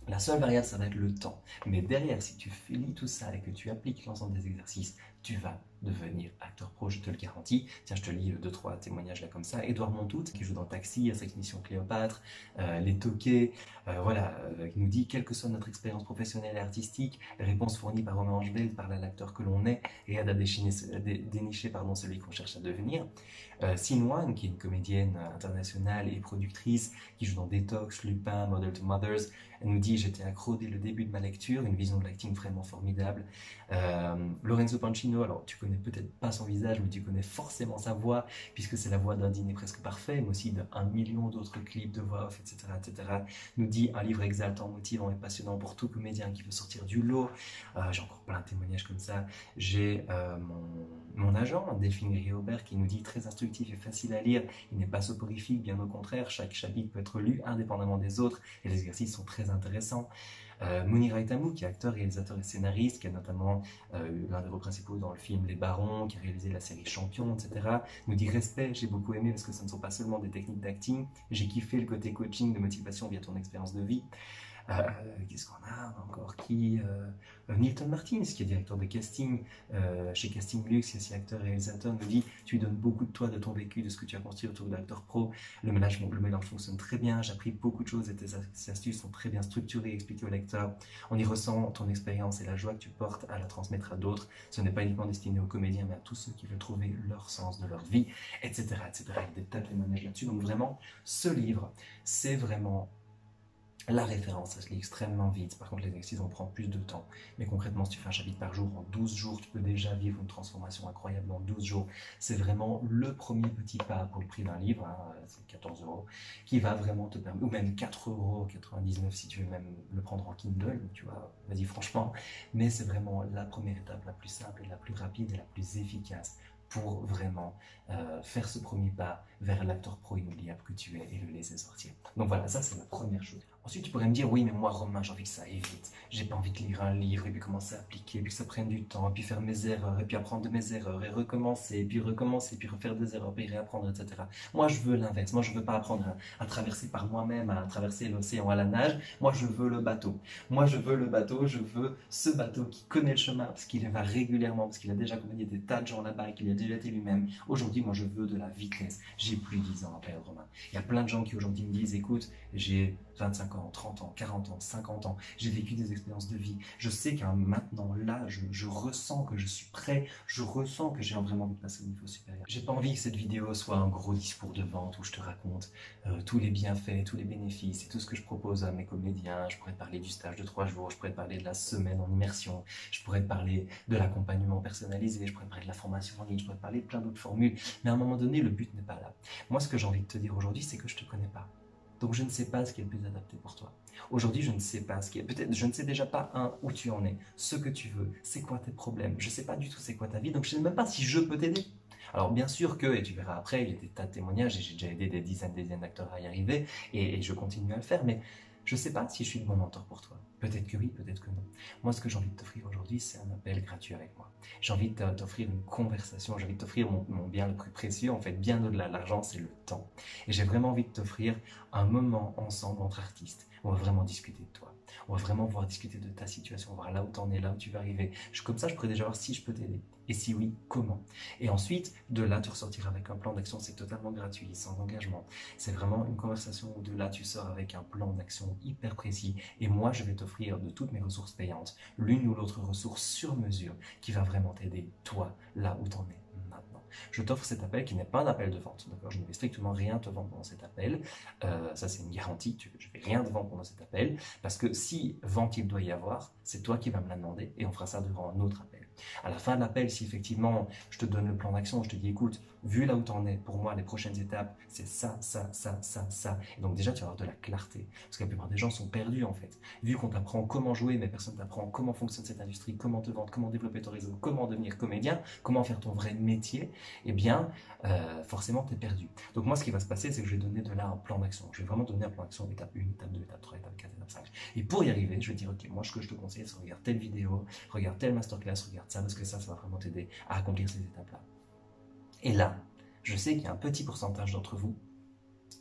La seule variable, ça va être le temps. Mais derrière, si tu lis tout ça et que tu appliques l'ensemble des exercices, tu vas devenir acteur pro, je te le garantis. Tiens, je te lis 2-3 témoignages là comme ça. Édouard Montout, qui joue dans Taxi, Sex Mission Cléopâtre, Les Toqués, qui nous dit, quelle que soit notre expérience professionnelle et artistique, les réponses fournies par Romain Angeveld parlent à l'acteur que l'on est et aident à dénicher celui qu'on cherche à devenir. Sin Wan, qui est une comédienne internationale et productrice, qui joue dans Detox, Lupin, Model to Mothers, elle nous dit, j'étais accro dès le début de ma lecture, une vision de l'acting vraiment formidable. Lorenzo Pancino, alors tu connais peut-être pas son visage, mais tu connais forcément sa voix, puisque c'est la voix d'un dîner presque parfait, mais aussi d'un million d'autres clips de voix off, etc., etc. Nous dit un livre exaltant, motivant et passionnant pour tout comédien qui veut sortir du lot. J'ai encore plein de témoignages comme ça. J'ai mon agent, Delphine Riaubert, qui nous dit très instructif et facile à lire. Il n'est pas soporifique, bien au contraire. Chaque chapitre peut être lu indépendamment des autres et les exercices sont très intéressants. Mounir Aitamou, qui est acteur, réalisateur et scénariste, qui est notamment l'un des rôles principaux dans le film Les Barons, qui a réalisé la série Champion, etc., nous dit respect, j'ai beaucoup aimé parce que ce ne sont pas seulement des techniques d'acting, j'ai kiffé le côté coaching de motivation via ton expérience de vie. Qu'est-ce qu'on a encore Nilton Martins, qui est directeur de casting chez Casting Luxe, qui est aussi acteur et réalisateur, nous dit tu donnes beaucoup de toi, de ton vécu, de ce que tu as construit autour de l'acteur pro. Le mélange fonctionne très bien, j'ai appris beaucoup de choses et tes astuces sont très bien structurées et expliquées au lecteur. On y ressent ton expérience et la joie que tu portes à la transmettre à d'autres. Ce n'est pas uniquement destiné aux comédiens, mais à tous ceux qui veulent trouver leur sens de leur vie, etc. etc. Il y a des tas de témoignages là-dessus. Donc vraiment, ce livre, c'est vraiment la référence, ça se lit extrêmement vite. Par contre, les exercices vont prendre plus de temps. Mais concrètement, si tu fais un chapitre par jour, en 12 jours, tu peux déjà vivre une transformation incroyable en 12 jours. C'est vraiment le premier petit pas pour le prix d'un livre, hein, c'est 14 €, qui va vraiment te permettre, ou même 4,99 € si tu veux même le prendre en Kindle, tu vois, vas-y franchement. Mais c'est vraiment la première étape la plus simple, et la plus rapide et la plus efficace pour vraiment faire ce premier pas vers l'acteur pro inoubliable que tu es et le laisser sortir. Donc voilà, ça c'est la première chose. Ensuite, tu pourrais me dire, oui, mais moi, Romain, j'ai envie que ça aille vite. J'ai pas envie de lire un livre et puis commencer à appliquer, puis que ça prenne du temps, et puis faire mes erreurs, et puis apprendre de mes erreurs, et recommencer, puis refaire des erreurs, puis réapprendre, etc. Moi, je veux l'inverse. Moi, je veux pas apprendre à traverser par moi-même, à traverser l'océan à la nage. Moi, je veux le bateau. Moi, je veux le bateau, je veux ce bateau qui connaît le chemin, parce qu'il y va régulièrement, parce qu'il a déjà accompagné des tas de gens là-bas, et qu'il a déjà été lui-même. Aujourd'hui, moi, je veux de la vitesse. J'ai plus 10 ans à perdre, Romain. Il y a plein de gens qui aujourd'hui me disent, écoute, j'ai 25 ans, 30 ans, 40 ans, 50 ans, j'ai vécu des expériences de vie. Je sais qu'à maintenant, là, je ressens que je suis prêt, je ressens que j'ai vraiment envie de passer au niveau supérieur. J'ai pas envie que cette vidéo soit un gros discours de vente où je te raconte tous les bienfaits, tous les bénéfices et tout ce que je propose à mes comédiens. Je pourrais te parler du stage de 3 jours, je pourrais te parler de la semaine en immersion, je pourrais te parler de l'accompagnement personnalisé, je pourrais te parler de la formation en ligne, je pourrais te parler de plein d'autres formules. Mais à un moment donné, le but n'est pas là. Moi, ce que j'ai envie de te dire aujourd'hui, c'est que je te connais pas. Donc je ne sais pas ce qui est le plus adapté pour toi. Aujourd'hui, je ne sais pas ce qui est. Peut-être, je ne sais déjà pas où tu en es, ce que tu veux, c'est quoi tes problèmes. Je ne sais pas du tout c'est quoi ta vie, donc je ne sais même pas si je peux t'aider. Alors bien sûr que, et tu verras après, il y a des tas de témoignages, et j'ai déjà aidé des dizaines d'acteurs à y arriver, et je continue à le faire, mais je ne sais pas si je suis le bon mentor pour toi. Peut-être que oui, peut-être que non. Moi, ce que j'ai envie de t'offrir aujourd'hui, c'est un appel gratuit avec moi. J'ai envie de t'offrir une conversation, j'ai envie de t'offrir mon bien le plus précieux, en fait, bien au-delà de l'argent, c'est le temps. Et j'ai vraiment envie de t'offrir un moment ensemble entre artistes. On va vraiment discuter de toi. On va vraiment pouvoir discuter de ta situation, voir là où tu en es, là où tu vas arriver. Comme ça, je pourrais déjà voir si je peux t'aider. Et si oui, comment. Et ensuite, de là, tu ressortiras avec un plan d'action. C'est totalement gratuit, sans engagement. C'est vraiment une conversation où de là, tu sors avec un plan d'action hyper précis. Et moi, je vais t'offrir de toutes mes ressources payantes, l'une ou l'autre ressource sur mesure qui va vraiment t'aider, toi, là où tu en es maintenant. Je t'offre cet appel qui n'est pas un appel de vente, d'accord? Je ne vais strictement rien te vendre pendant cet appel. Ça, c'est une garantie. Je ne vais rien te vendre pendant cet appel parce que si vente il doit y avoir, c'est toi qui vas me la demander et on fera ça durant un autre appel. À la fin de l'appel, si effectivement je te donne le plan d'action, je te dis écoute, vu là où tu en es, pour moi les prochaines étapes, c'est ça, ça, ça, ça, ça. Et donc déjà tu vas avoir de la clarté. Parce que la plupart des gens sont perdus en fait. Vu qu'on t'apprend comment jouer, mais personne t'apprend comment fonctionne cette industrie, comment te vendre, comment développer ton réseau, comment devenir comédien, comment faire ton vrai métier, eh bien forcément tu es perdu. Donc moi ce qui va se passer, c'est que je vais donner de là un plan d'action. Je vais vraiment donner un plan d'action, étape 1, étape 2, étape 3, étape 4, étape 5. Et pour y arriver, je vais dire ok, moi ce que je te conseille, c'est regarde telle vidéo, regarde telle masterclass, regarde ça, parce que ça va vraiment t'aider à accomplir ces étapes-là. Et là, je sais qu'il y a un petit pourcentage d'entre vous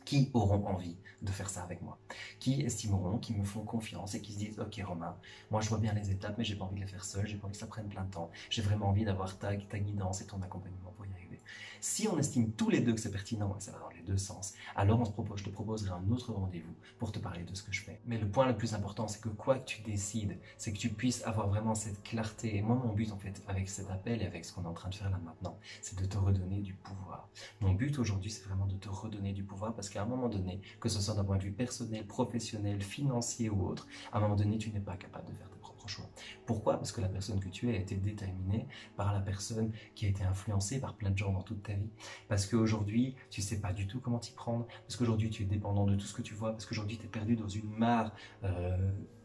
qui auront envie de faire ça avec moi, qui estimeront, qui me font confiance et qui se disent ok Romain, moi je vois bien les étapes mais j'ai pas envie de les faire seul, j'ai pas envie que ça prenne plein de temps, j'ai vraiment envie d'avoir ta guidance et ton accompagnement pour y arriver. Si on estime tous les deux que c'est pertinent et ça va dans les deux sens, alors je te proposerai un autre rendez-vous pour te parler de ce que je fais. Mais le point le plus important, c'est que quoi que tu décides, c'est que tu puisses avoir vraiment cette clarté. Et moi, mon but en fait, avec cet appel et avec ce qu'on est en train de faire là maintenant, c'est de te redonner du pouvoir. Mon but aujourd'hui, c'est vraiment de te redonner du pouvoir parce qu'à un moment donné, que ce soit d'un point de vue personnel, professionnel, financier ou autre, à un moment donné, tu n'es pas capable de faire tes propres choix. Pourquoi? Parce que la personne que tu es a été déterminée par la personne qui a été influencée par plein de gens dans toute ta vie. Parce qu'aujourd'hui, tu ne sais pas du tout comment t'y prendre, parce qu'aujourd'hui, tu es dépendant de tout ce que tu vois, parce qu'aujourd'hui, tu es perdu dans une mare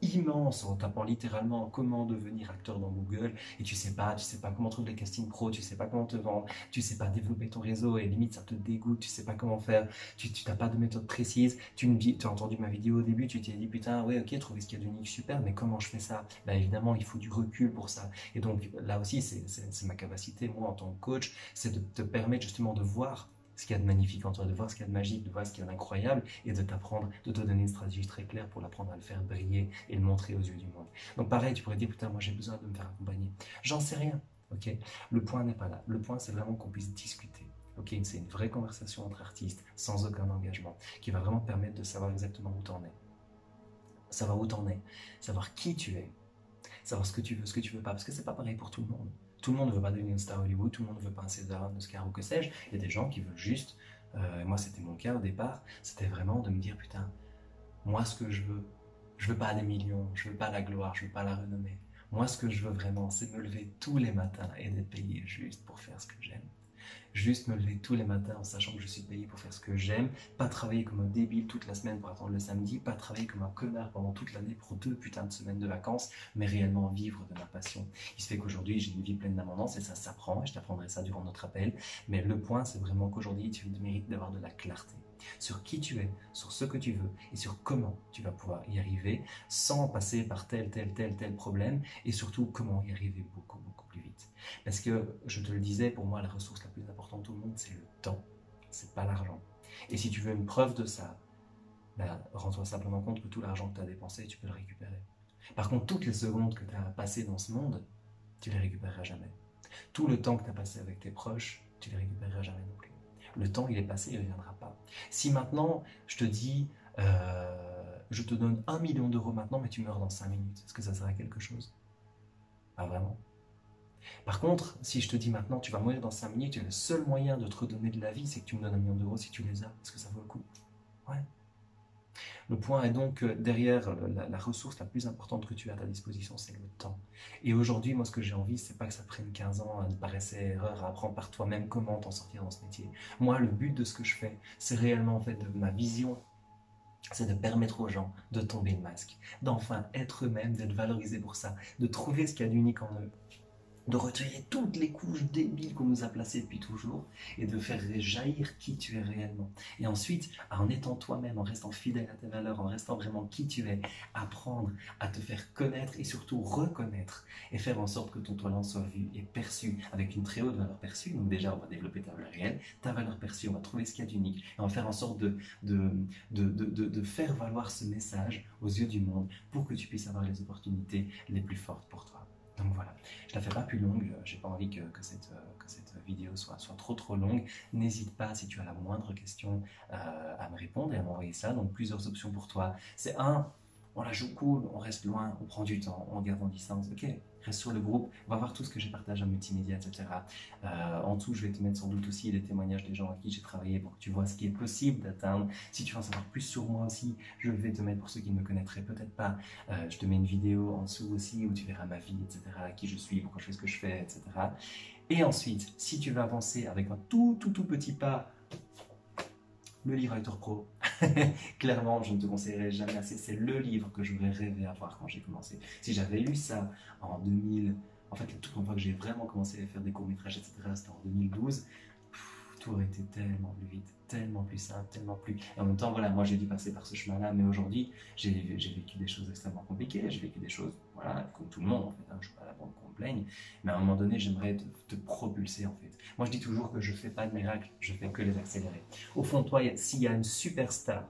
immense en tapant littéralement comment devenir acteur dans Google et tu sais pas comment trouver les castings pro, tu sais pas comment te vendre, tu sais pas développer ton réseau et limite ça te dégoûte, tu sais pas comment faire, tu n'as pas de méthode précise, tu as entendu ma vidéo au début, tu t'es dit putain ouais ok trouver ce qu'il y a d'unique super mais comment je fais ça? Bah évidemment il faut du recul pour ça et donc là aussi c'est ma capacité moi en tant que coach, c'est de te permettre justement de voir ce qu'il y a de magnifique en toi, de voir ce qu'il y a de magique, de voir ce qu'il y a d'incroyable et de t'apprendre, de te donner une stratégie très claire pour l'apprendre à le faire briller et le montrer aux yeux du monde. Donc pareil, tu pourrais dire, putain, moi j'ai besoin de me faire accompagner. J'en sais rien, ok? Le point n'est pas là. Le point, c'est vraiment qu'on puisse discuter. Ok, c'est une vraie conversation entre artistes, sans aucun engagement, qui va vraiment te permettre de savoir exactement où t'en es. Savoir où t'en es, savoir qui tu es, savoir ce que tu veux pas, parce que c'est pas pareil pour tout le monde. Tout le monde ne veut pas devenir une star Hollywood, tout le monde ne veut pas un César, un Oscar ou que sais-je. Il y a des gens qui veulent juste, moi c'était mon cas au départ, c'était vraiment de me dire putain, moi ce que je veux pas des millions, je veux pas la gloire, je veux pas la renommée. Moi ce que je veux vraiment, c'est me lever tous les matins et d'être payé juste pour faire ce que j'aime. Juste me lever tous les matins en sachant que je suis payé pour faire ce que j'aime, pas travailler comme un débile toute la semaine pour attendre le samedi, pas travailler comme un connard pendant toute l'année pour 2 putains de semaines de vacances, mais réellement vivre de ma passion. Il se fait qu'aujourd'hui j'ai une vie pleine d'abondance et ça s'apprend, et je t'apprendrai ça durant notre appel, mais le point c'est vraiment qu'aujourd'hui tu mérites d'avoir de la clarté sur qui tu es, sur ce que tu veux et sur comment tu vas pouvoir y arriver sans passer par tel problème et surtout comment y arriver beaucoup plus vite. Parce que, je te le disais, pour moi, la ressource la plus importante au monde, c'est le temps. C'est pas l'argent. Et si tu veux une preuve de ça, ben, rends-toi simplement compte que tout l'argent que tu as dépensé, tu peux le récupérer. Par contre, toutes les secondes que tu as passées dans ce monde, tu les récupéreras jamais. Tout le temps que tu as passé avec tes proches, tu les récupéreras jamais non plus. Le temps, il est passé, il ne reviendra pas. Si maintenant, je te dis, je te donne 1 million d'euros maintenant, mais tu meurs dans 5 minutes, est-ce que ça sert à quelque chose? Pas vraiment. Par contre, si je te dis maintenant, tu vas mourir dans 5 minutes, et le seul moyen de te redonner de la vie, c'est que tu me donnes 1 million d'euros si tu les as. Est-ce que ça vaut le coup? Ouais. Le point est donc que derrière la ressource la plus importante que tu as à ta disposition, c'est le temps. Et aujourd'hui, moi, ce que j'ai envie, c'est pas que ça prenne 15 ans à ne pas rester erreur, à apprendre par toi-même comment t'en sortir dans ce métier. Moi, le but de ce que je fais, c'est réellement en fait de ma vision, c'est de permettre aux gens de tomber le masque, d'enfin être eux-mêmes, d'être valorisés pour ça, de trouver ce qu'il y a d'unique en eux, de retirer toutes les couches débiles qu'on nous a placées depuis toujours et de faire jaillir qui tu es réellement. Et ensuite, en étant toi-même, en restant fidèle à tes valeurs, en restant vraiment qui tu es, apprendre à te faire connaître et surtout reconnaître et faire en sorte que ton talent soit vu et perçu avec une très haute valeur perçue. Donc déjà, on va développer ta valeur réelle, ta valeur perçue, on va trouver ce qu'il y a d'unique et on va faire en sorte de faire valoir ce message aux yeux du monde pour que tu puisses avoir les opportunités les plus fortes pour toi. Donc voilà, je ne la fais pas plus longue, j'ai pas envie que cette vidéo soit trop longue. N'hésite pas, si tu as la moindre question, à me répondre et à m'envoyer ça. Donc plusieurs options pour toi. C'est on la joue cool, on reste loin, on prend du temps, on garde en distance. Ok, reste sur le groupe, on va voir tout ce que j'ai partagé en multimédia, etc. En dessous, je vais te mettre sans doute aussi les témoignages des gens avec qui j'ai travaillé pour que tu vois ce qui est possible d'atteindre. Si tu veux en savoir plus sur moi aussi, je vais te mettre, pour ceux qui ne me connaîtraient peut-être pas, je te mets une vidéo en dessous aussi où tu verras ma vie, etc., qui je suis, pourquoi je fais ce que je fais, etc. Et ensuite, si tu veux avancer avec un tout petit pas, le livre Acteur Pro, clairement, je ne te conseillerais jamais assez. C'est le livre que j'aurais rêvé avoir quand j'ai commencé. Si j'avais lu ça en 2000, en fait, la toute première fois que j'ai vraiment commencé à faire des courts-métrages, etc., c'était en 2012, tout aurait été tellement plus vite, tellement plus simple, tellement plus... Et en même temps, voilà, moi j'ai dû passer par ce chemin-là, mais aujourd'hui, j'ai vécu des choses extrêmement compliquées, j'ai vécu des choses, voilà, comme tout le monde, en fait, hein, je ne suis pas là pour qu'on me plaigne, mais à un moment donné, j'aimerais te propulser, en fait. Moi, je dis toujours que je ne fais pas de miracles, je fais que les accélérer. Au fond, toi, s'il y a une superstar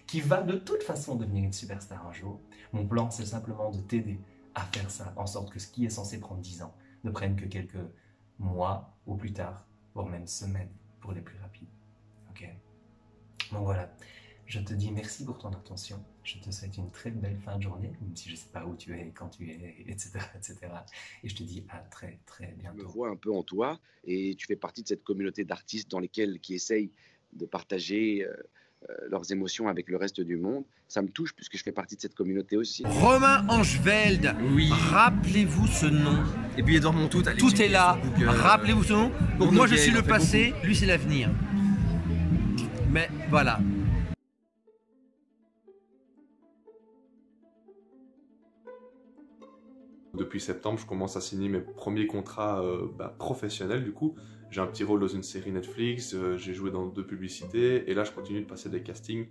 qui va de toute façon devenir une superstar un jour, mon plan, c'est simplement de t'aider à faire ça, en sorte que ce qui est censé prendre 10 ans ne prenne que quelques mois ou plus tard, voire même semaines pour les plus rapides. Ok? Donc voilà, je te dis merci pour ton attention. Je te souhaite une très belle fin de journée, même si je ne sais pas où tu es, quand tu es, etc., etc. Et je te dis à très bientôt. Je me vois un peu en toi et tu fais partie de cette communauté d'artistes qui essayent de partager leurs émotions avec le reste du monde. Ça me touche puisque je fais partie de cette communauté aussi. Romain Angeveld, oui. Rappelez-vous ce nom. Et puis Edouard Montout, tout est là. Rappelez-vous ce nom. Donc moi je suis le passé, lui c'est l'avenir. Mais voilà. Depuis septembre, je commence à signer mes premiers contrats professionnels du coup. J'ai un petit rôle dans une série Netflix, j'ai joué dans 2 publicités et là je continue de passer des castings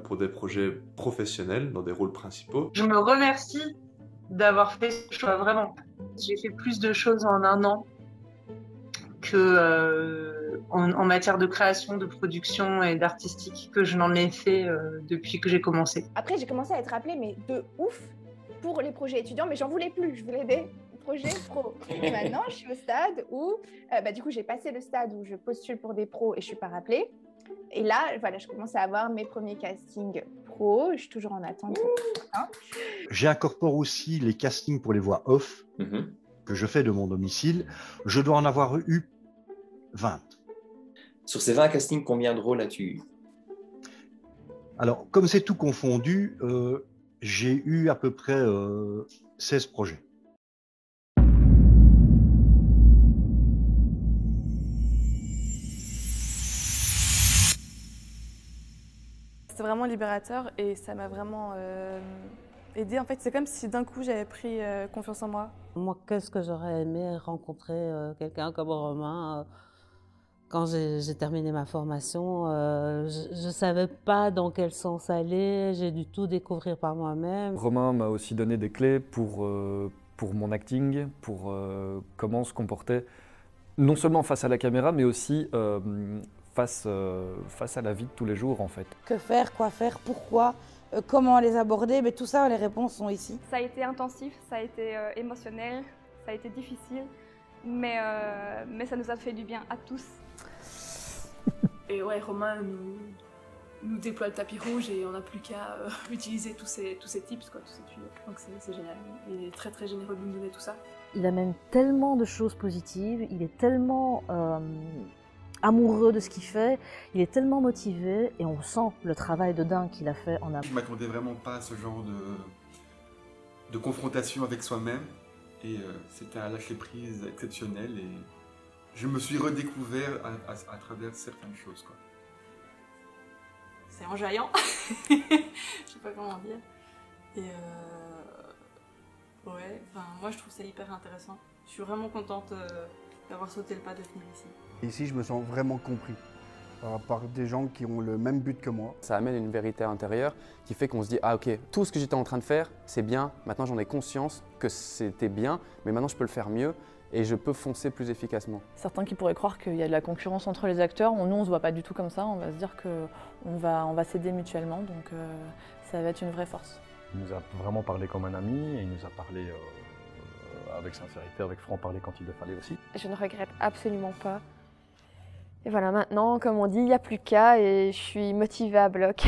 pour des projets professionnels dans des rôles principaux. Je me remercie d'avoir fait ce choix, vraiment. J'ai fait plus de choses en un an que en matière de création, de production et d'artistique que je n'en ai fait depuis que j'ai commencé. Après, j'ai commencé à être appelée, mais de ouf, pour les projets étudiants, mais j'en voulais plus, je voulais des projets pro. Et maintenant, je suis au stade où, du coup, j'ai passé le stade où je postule pour des pros et je suis pas rappelée. Et là, voilà, je commence à avoir mes premiers castings pro, je suis toujours en attente. J'incorpore aussi les castings pour les voix off que je fais de mon domicile. Je dois en avoir eu 20. Sur ces 20 castings, combien de rôles as-tu eu? Alors, comme c'est tout confondu, j'ai eu à peu près 16 projets. C'était vraiment libérateur et ça m'a vraiment aidé. En fait, c'est comme si d'un coup j'avais pris confiance en moi. Moi, qu'est-ce que j'aurais aimé rencontrer quelqu'un comme Romain quand j'ai terminé ma formation. Je ne savais pas dans quel sens aller, j'ai dû tout découvrir par moi-même. Romain m'a aussi donné des clés pour mon acting, pour comment se comporter, non seulement face à la caméra, mais aussi face à la vie de tous les jours en fait. Que faire, quoi faire, pourquoi, comment les aborder, mais tout ça, les réponses sont ici. Ça a été intensif, ça a été émotionnel, ça a été difficile, mais ça nous a fait du bien à tous. Et ouais, Romain nous déploie le tapis rouge et on n'a plus qu'à utiliser tous ces tips, quoi, tous ces tuyaux. Donc c'est génial, il est très généreux de nous donner tout ça. Il amène tellement de choses positives, il est tellement amoureux de ce qu'il fait, il est tellement motivé et on sent le travail de dingue qu'il a fait en amont. Je ne m'attendais vraiment pas à ce genre de confrontation avec soi-même et c'était un lâcher-prise exceptionnel et je me suis redécouvert à travers certaines choses, quoi. C'est enjaillant, je sais pas comment dire. Et ouais, moi je trouve ça hyper intéressant. Je suis vraiment contente d'avoir sauté le pas de venir ici. Ici, je me sens vraiment compris par des gens qui ont le même but que moi. Ça amène une vérité intérieure qui fait qu'on se dit « Ah ok, tout ce que j'étais en train de faire, c'est bien, maintenant j'en ai conscience que c'était bien, mais maintenant je peux le faire mieux et je peux foncer plus efficacement. » Certains qui pourraient croire qu'il y a de la concurrence entre les acteurs, nous on se voit pas du tout comme ça, on va se dire qu'on va s'aider mutuellement, donc ça va être une vraie force. Il nous a vraiment parlé comme un ami et il nous a parlé avec sincérité, avec franc-parler quand il le fallait aussi. Je ne regrette absolument pas. Et voilà, maintenant, comme on dit, il n'y a plus qu'à et je suis motivée à bloc.